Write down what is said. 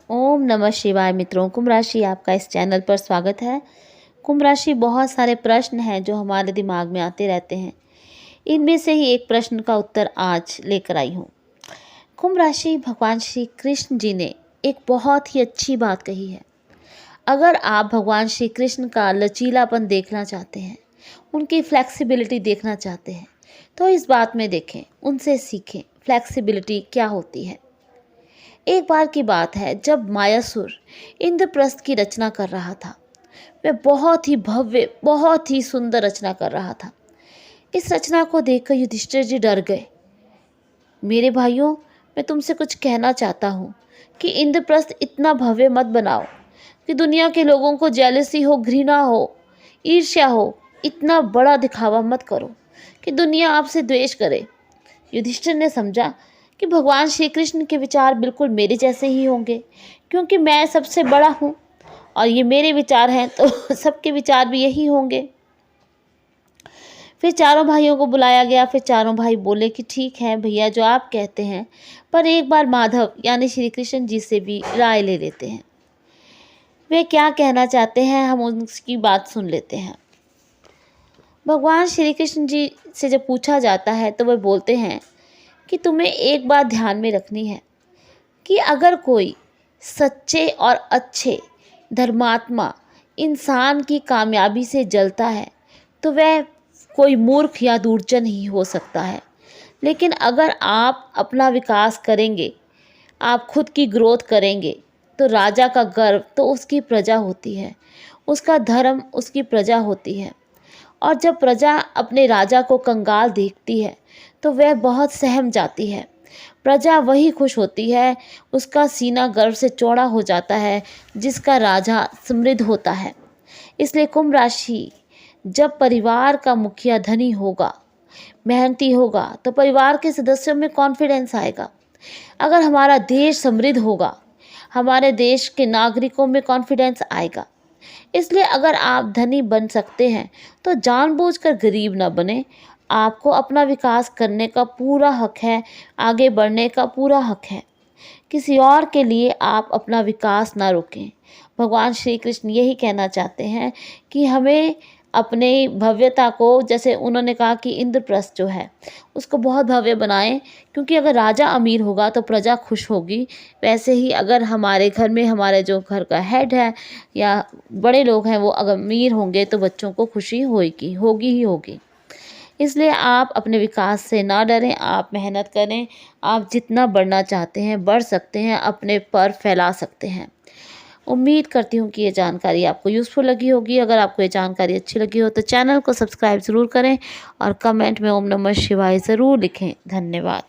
ओम नमः शिवाय। मित्रों, कुंभ राशि आपका इस चैनल पर स्वागत है। कुंभ राशि, बहुत सारे प्रश्न हैं जो हमारे दिमाग में आते रहते हैं। इनमें से ही एक प्रश्न का उत्तर आज लेकर आई हूँ। कुंभ राशि, भगवान श्री कृष्ण जी ने एक बहुत ही अच्छी बात कही है। अगर आप भगवान श्री कृष्ण का लचीलापन देखना चाहते हैं, उनकी फ्लेक्सिबिलिटी देखना चाहते हैं, तो इस बात में देखें, उनसे सीखें फ्लेक्सिबिलिटी क्या होती है। एक बार की बात है, जब मायासुर इंद्रप्रस्थ की रचना कर रहा था। वह बहुत ही भव्य, बहुत ही सुंदर रचना कर रहा था। इस रचना को देखकर युधिष्ठिर जी डर गए। मेरे भाइयों, मैं तुमसे कुछ कहना चाहता हूँ कि इंद्रप्रस्थ इतना भव्य मत बनाओ कि दुनिया के लोगों को जेलसी हो, घृणा हो, ईर्ष्या हो। इतना बड़ा दिखावा मत करो कि दुनिया आपसे द्वेष करे। युधिष्ठिर ने समझा कि भगवान श्री कृष्ण के विचार बिल्कुल मेरे जैसे ही होंगे, क्योंकि मैं सबसे बड़ा हूँ और ये मेरे विचार हैं, तो सबके विचार भी यही होंगे। फिर चारों भाइयों को बुलाया गया। फिर चारों भाई बोले कि ठीक है भैया, जो आप कहते हैं, पर एक बार माधव यानी श्री कृष्ण जी से भी राय ले लेते हैं। वे क्या कहना चाहते हैं, हम उसकी बात सुन लेते हैं। भगवान श्री कृष्ण जी से जब पूछा जाता है तो वे बोलते हैं कि तुम्हें एक बात ध्यान में रखनी है कि अगर कोई सच्चे और अच्छे धर्मात्मा इंसान की कामयाबी से जलता है तो वह कोई मूर्ख या दुर्जन ही हो सकता है। लेकिन अगर आप अपना विकास करेंगे, आप खुद की ग्रोथ करेंगे, तो राजा का गर्व तो उसकी प्रजा होती है, उसका धर्म उसकी प्रजा होती है। और जब प्रजा अपने राजा को कंगाल देखती है तो वह बहुत सहम जाती है। प्रजा वही खुश होती है, उसका सीना गर्व से चौड़ा हो जाता है जिसका राजा समृद्ध होता है। इसलिए कुंभ राशि, जब परिवार का मुखिया धनी होगा, मेहनती होगा, तो परिवार के सदस्यों में कॉन्फिडेंस आएगा। अगर हमारा देश समृद्ध होगा, हमारे देश के नागरिकों में कॉन्फिडेंस आएगा। इसलिए अगर आप धनी बन सकते हैं तो जानबूझकर गरीब न बने। आपको अपना विकास करने का पूरा हक है, आगे बढ़ने का पूरा हक है। किसी और के लिए आप अपना विकास ना रोकें। भगवान श्री कृष्ण यही कहना चाहते हैं कि हमें अपने भव्यता को, जैसे उन्होंने कहा कि इंद्रप्रस्थ जो है उसको बहुत भव्य बनाएं, क्योंकि अगर राजा अमीर होगा तो प्रजा खुश होगी। वैसे ही अगर हमारे घर में हमारे जो घर का हेड है या बड़े लोग हैं वो अगर अमीर होंगे तो बच्चों को खुशी होगी ही होगी। इसलिए आप अपने विकास से ना डरें, आप मेहनत करें। आप जितना बढ़ना चाहते हैं बढ़ सकते हैं, अपने पर फैला सकते हैं। उम्मीद करती हूँ कि ये जानकारी आपको यूज़फुल लगी होगी। अगर आपको ये जानकारी अच्छी लगी हो तो चैनल को सब्सक्राइब ज़रूर करें और कमेंट में ओम नमः शिवाय ज़रूर लिखें। धन्यवाद।